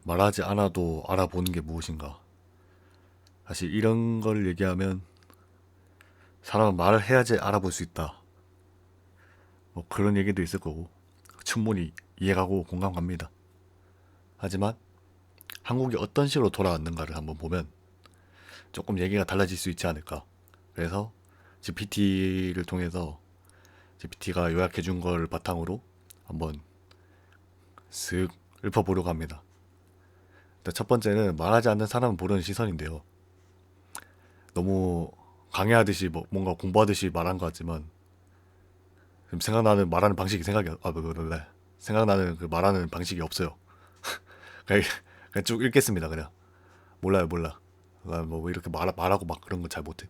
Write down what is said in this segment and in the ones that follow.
말하지 않아도 알아보는 게 무엇인가. 사실 이런 걸 얘기하면 사람은 말을 해야지 알아볼 수 있다. 뭐 그런 얘기도 있을 거고 충분히 이해가고 공감 갑니다. 하지만 한국이 어떤 식으로 돌아왔는가를 한번 보면 조금 얘기가 달라질 수 있지 않을까. 그래서 GPT를 통해서 GPT가 요약해 준 걸 바탕으로 한번 쓱 읊어보려고 합니다. 일단 첫 번째는 말하지 않는 사람은 모르는 시선인데요. 너무 강의하듯이 뭔가 공부하듯이 말한 것 같지만 지금 생각나는 말하는 방식이 생각나는 그 말하는 방식이 없어요. 그냥, 그냥 쭉 읽겠습니다. 그냥 몰라요, 몰라. 뭐 이렇게 말하고 막 그런 거 잘 못해.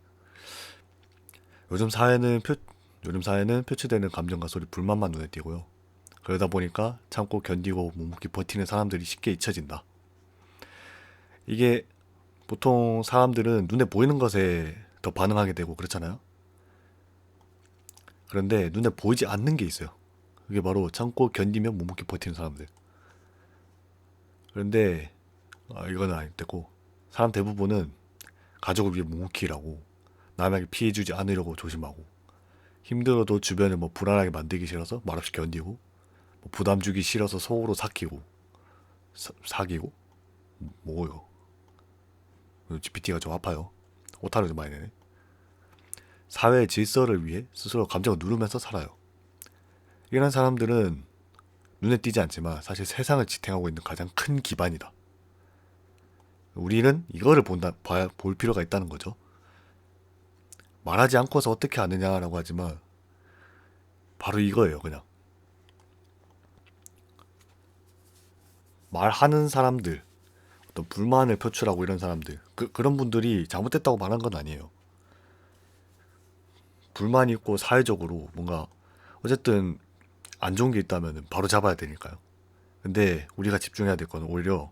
요즘 사회는 표 요즘 사회는 표출되는 감정과 소리, 불만만 눈에 띄고요. 그러다 보니까 참고 견디고 묵묵히 버티는 사람들이 쉽게 잊혀진다. 이게 보통 사람들은 눈에 보이는 것에 더 반응하게 되고 그렇잖아요. 그런데 눈에 보이지 않는 게 있어요. 그게 바로 참고 견디며 묵묵히 버티는 사람들. 그런데 이거는 아니고 사람 대부분은 가족을 위해 묵묵히 일하고 남에게 피해 주지 않으려고 조심하고 힘들어도 주변을 뭐 불안하게 만들기 싫어서 말없이 견디고 뭐 부담 주기 싫어서 속으로 삭히고 사기고 뭐요. GPT가 좀 아파요. 오타를 좀 많이 내네. 사회의 질서를 위해 스스로 감정을 누르면서 살아요. 이런 사람들은 눈에 띄지 않지만 사실 세상을 지탱하고 있는 가장 큰 기반이다. 우리는 이거를 볼 필요가 있다는 거죠. 말하지 않고서 어떻게 아느냐라고 하지만 바로 이거예요, 그냥. 말하는 사람들, 어떤 불만을 표출하고 이런 사람들, 그런 분들이 잘못됐다고 말한 건 아니에요. 불만이 있고 사회적으로 뭔가 어쨌든 안 좋은 게 있다면 바로 잡아야 되니까요. 근데 우리가 집중해야 될 건 오히려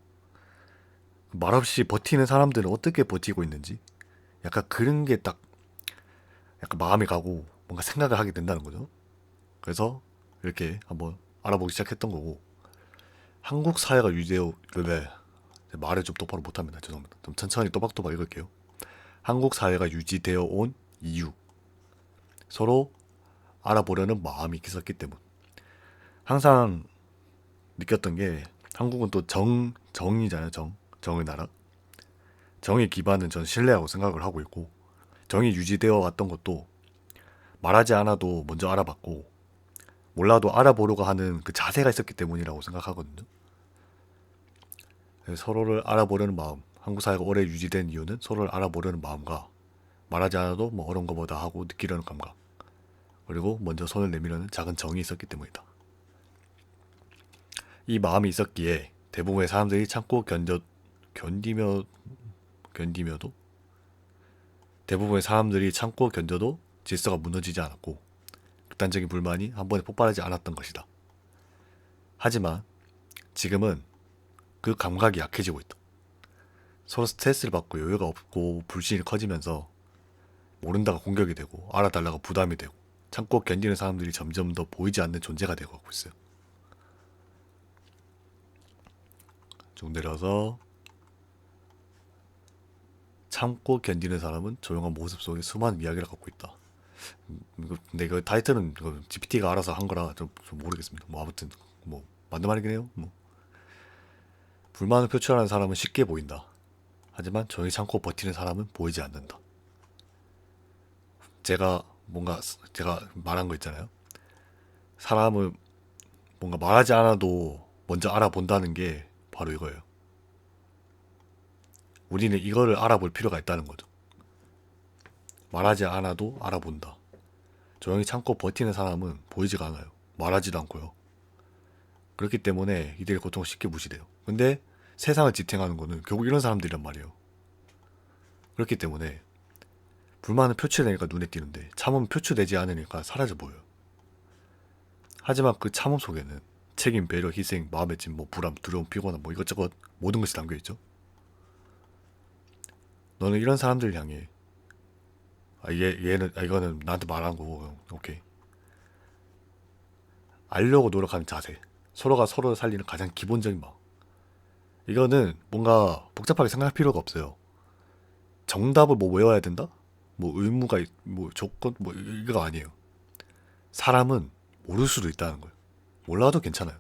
말없이 버티는 사람들은 어떻게 버티고 있는지 약간 그런 게 딱 약간 마음이 가고 뭔가 생각을 하게 된다는 거죠. 그래서 이렇게 한번 알아보기 시작했던 거고 한국 사회가 유지되어 왜 말을 좀 똑바로 못합니다. 죄송합니다. 좀 천천히 또박또박 읽을게요. 한국 사회가 유지되어 온 이유 서로 알아보려는 마음이 있었기 때문. 항상 느꼈던 게 한국은 또 정이잖아요. 정의 나라. 정의 기반은 전 신뢰하고 생각을 하고 있고 정이 유지되어 왔던 것도 말하지 않아도 먼저 알아봤고 몰라도 알아보려고 하는 그 자세가 있었기 때문이라고 생각하거든요. 서로를 알아보려는 마음, 한국 사회가 오래 유지된 이유는 서로를 알아보려는 마음과 말하지 않아도 뭐 어려운 것보다 하고 느끼려는 감각, 그리고 먼저 손을 내밀려는 작은 정이 있었기 때문이다. 이 마음이 있었기에 대부분의 사람들이 참고 견디며 견디며도 대부분의 사람들이 참고 견뎌도 질서가 무너지지 않았고 극단적인 불만이 한 번에 폭발하지 않았던 것이다. 하지만 지금은 그 감각이 약해지고 있다. 서로 스트레스를 받고 여유가 없고 불신이 커지면서 모른다가 공격이 되고 알아달라가 부담이 되고 참고 견디는 사람들이 점점 더 보이지 않는 존재가 되고 가고 있어요. 쭉 내려서 참고 견디는 사람은 조용한 모습 속에 수많은 이야기를 갖고 있다. 근데 이거 타이틀은 GPT가 알아서 한 거라 좀 모르겠습니다. 뭐 아무튼 뭐 맞는 말이긴 해요. 뭐 불만을 표출하는 사람은 쉽게 보인다. 하지만 조용히 참고 버티는 사람은 보이지 않는다. 제가 말한 거 있잖아요. 사람을 뭔가 말하지 않아도 먼저 알아본다는 게 바로 이거예요. 우리는 이거를 알아볼 필요가 있다는 거죠. 말하지 않아도 알아본다. 조용히 참고 버티는 사람은 보이지가 않아요. 말하지도 않고요. 그렇기 때문에 이들의 고통을 쉽게 무시돼요. 근데 세상을 지탱하는 거는 결국 이런 사람들이란 말이에요. 그렇기 때문에 불만은 표출되니까 눈에 띄는데 참음은 표출되지 않으니까 사라져 보여요. 하지만 그 참음 속에는 책임, 배려, 희생, 마음의 짐, 뭐 불안, 두려움, 피곤함, 뭐 이것저것 모든 것이 담겨 있죠. 너는 이런 사람들을 향해 이거는 나한테 말한 거고 오케이. 알려고 노력하는 자세, 서로가 서로를 살리는 가장 기본적인 마음. 이거는 뭔가 복잡하게 생각할 필요가 없어요. 정답을 뭐 외워야 된다? 뭐 의무가 뭐 조건 뭐 이거 아니에요. 사람은 모를 수도 있다는 거예요. 몰라도 괜찮아요.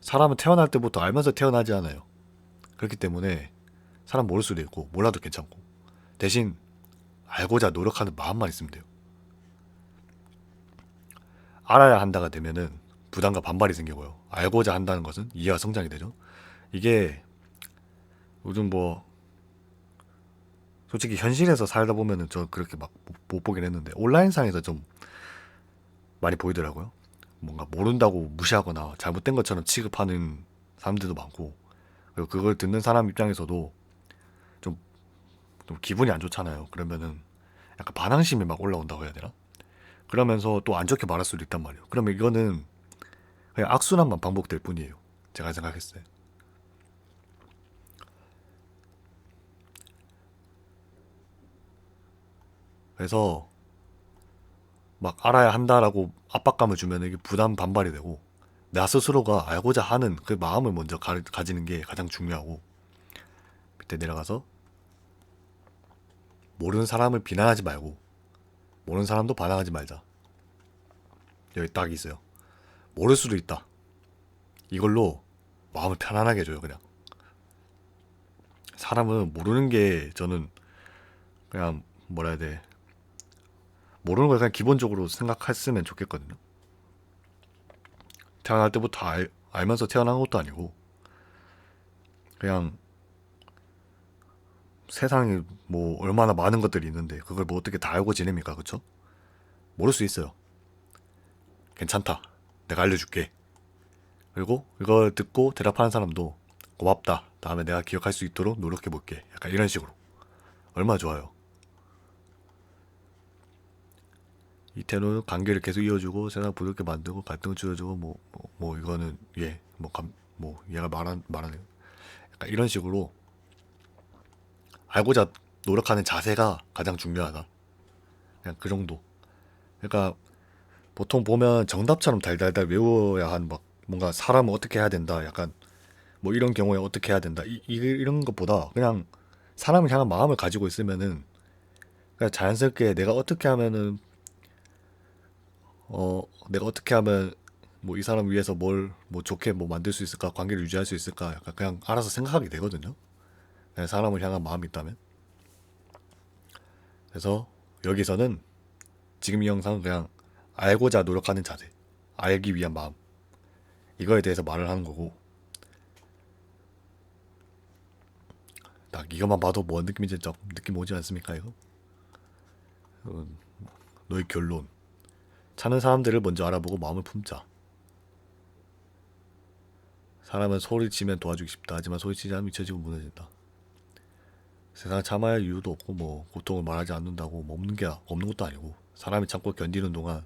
사람은 태어날 때부터 알면서 태어나지 않아요. 그렇기 때문에 사람 모를 수도 있고 몰라도 괜찮고 대신 알고자 노력하는 마음만 있으면 돼요. 알아야 한다가 되면은 부담과 반발이 생기고요. 알고자 한다는 것은 이해와 성장이 되죠. 이게 요즘 뭐 솔직히 현실에서 살다 보면은 저 그렇게 막 못 보긴 했는데 온라인상에서 좀 많이 보이더라고요. 뭔가 모른다고 무시하거나 잘못된 것처럼 취급하는 사람들도 많고 그리고 그걸 듣는 사람 입장에서도 좀, 좀 기분이 안 좋잖아요. 그러면은 약간 반항심이 막 올라온다고 해야 되나? 그러면서 또 안 좋게 말할 수도 있단 말이에요. 그러면 이거는 그냥 악순환만 반복될 뿐이에요. 제가 생각했어요. 그래서 막 알아야 한다라고 압박감을 주면 이게 부담 반발이 되고 나 스스로가 알고자 하는 그 마음을 먼저 가지는 게 가장 중요하고 밑에 내려가서 모르는 사람을 비난하지 말고 모르는 사람도 반항하지 말자. 여기 딱 있어요. 모를 수도 있다. 이걸로 마음을 편안하게 해줘요. 그냥 사람은 모르는 게 저는 그냥 뭐라 해야 돼, 모르는 걸 그냥 기본적으로 생각했으면 좋겠거든요. 태어날 때부터 알면서 태어난 것도 아니고 그냥 세상에 뭐 얼마나 많은 것들이 있는데 그걸 뭐 어떻게 다 알고 지냅니까? 그쵸? 모를 수 있어요. 괜찮다. 내가 알려줄게. 그리고 이걸 듣고 대답하는 사람도 고맙다. 다음에 내가 기억할 수 있도록 노력해볼게. 약간 이런 식으로. 얼마나 좋아요. 이태로 관계를 계속 이어주고 세상 부드럽게 만들고 갈등을 줄여주고 뭐 이거는 뭐 얘가 말하는 약간 이런 식으로 알고자 노력하는 자세가 가장 중요하다. 그냥 그 정도. 그러니까 보통 보면 정답처럼 달달달 외워야 한 막 뭔가 사람은 어떻게 해야 된다. 약간 뭐 이런 경우에 어떻게 해야 된다. 이런 것보다 그냥 사람을 향한 마음을 가지고 있으면은 그냥 자연스럽게 내가 어떻게 하면 뭐 이 사람 위해서 뭘 뭐 좋게 뭐 만들 수 있을까, 관계를 유지할 수 있을까, 약간 그냥 알아서 생각하게 되거든요. 그냥 사람을 향한 마음이 있다면. 그래서 여기서는 지금 이 영상은 그냥 알고자 노력하는 자세, 알기 위한 마음, 이거에 대해서 말을 하는 거고, 딱 이것만 봐도 뭔 느낌인지 좀 느낌 오지 않습니까, 이거? 어, 너의 결론. 찾는 사람들을 먼저 알아보고 마음을 품자. 사람은 소리치면 도와주기 쉽다. 하지만 소리치지 않으면 미쳐지고 무너진다. 세상 참아야 할 이유도 없고 뭐 고통을 말하지 않는다고 뭐 없는 게 없는 것도 아니고 사람이 참고 견디는 동안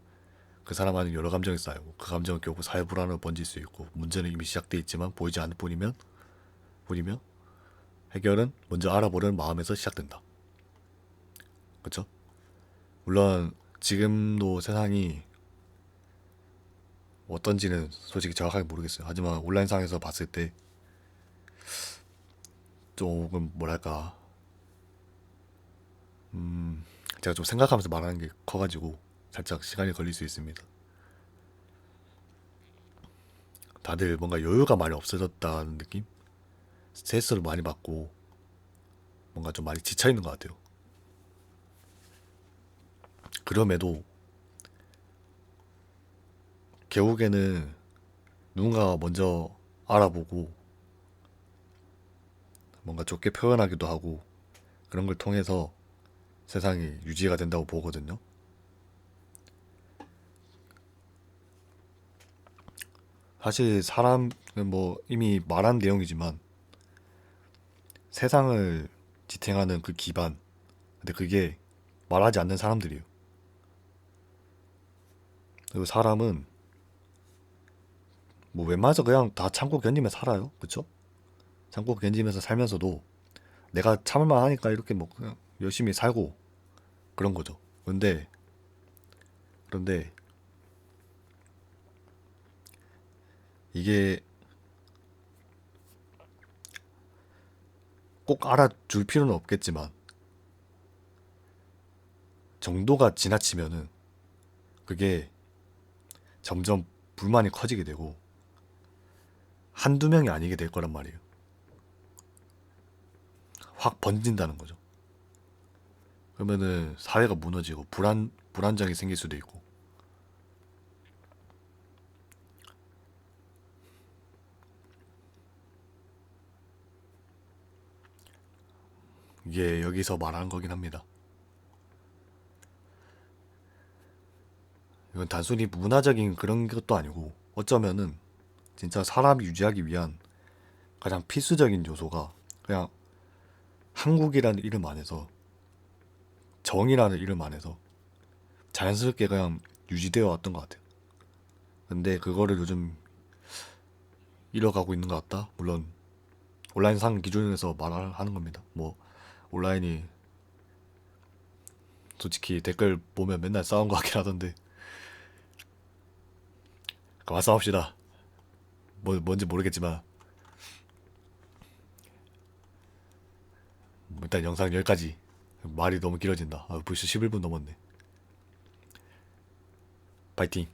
그 사람 안에 여러 감정이 쌓이고 그 감정은 결국 사회 불안으로 번질 수 있고 문제는 이미 시작돼 있지만 보이지 않을 뿐이며 해결은 먼저 알아보려는 마음에서 시작된다. 그렇죠? 물론 지금도 세상이 어떤지는 솔직히 정확하게 모르겠어요. 하지만 온라인상에서 봤을 때 조금 뭐랄까 제가 좀 생각하면서 말하는 게 커가지고 살짝 시간이 걸릴 수 있습니다. 다들 뭔가 여유가 많이 없어졌다는 느낌? 스트레스를 많이 받고 뭔가 좀 많이 지쳐있는 것 같아요. 그럼에도 결국에는 누군가가 먼저 알아보고 뭔가 좋게 표현하기도 하고 그런 걸 통해서 세상이 유지가 된다고 보거든요. 사실 사람은 뭐 이미 말한 내용이지만 세상을 지탱하는 그 기반, 근데 그게 말하지 않는 사람들이에요. 그리고 사람은 뭐 웬만해서 그냥 다 참고 견디며 살아요. 그쵸? 참고 견디면서 살면서도 내가 참을만 하니까 이렇게 뭐 그냥 열심히 살고 그런 거죠. 그런데 이게 꼭 알아줄 필요는 없겠지만 정도가 지나치면은 그게 점점 불만이 커지게 되고 한두 명이 아니게 될 거란 말이에요. 확 번진다는 거죠. 그러면은 사회가 무너지고 불안정이 생길 수도 있고. 이게 여기서 말하는 거긴 합니다. 이건 단순히 문화적인 그런 것도 아니고 어쩌면은 진짜 사람이 유지하기 위한 가장 필수적인 요소가 그냥 한국이라는 이름 안에서 정이라는 이름 안에서 자연스럽게 그냥 유지되어 왔던 것 같아요. 근데 그거를 요즘 잃어가고 있는 것 같다. 물론 온라인상 기준에서 말하는 겁니다. 뭐 온라인이 솔직히 댓글 보면 맨날 싸운 것 같긴 하던데 그만 싸웁시다. 뭔지 모르겠지만 일단 영상 여기까지. 말이 너무 길어진다. 벌써 11분 넘었네. 파이팅.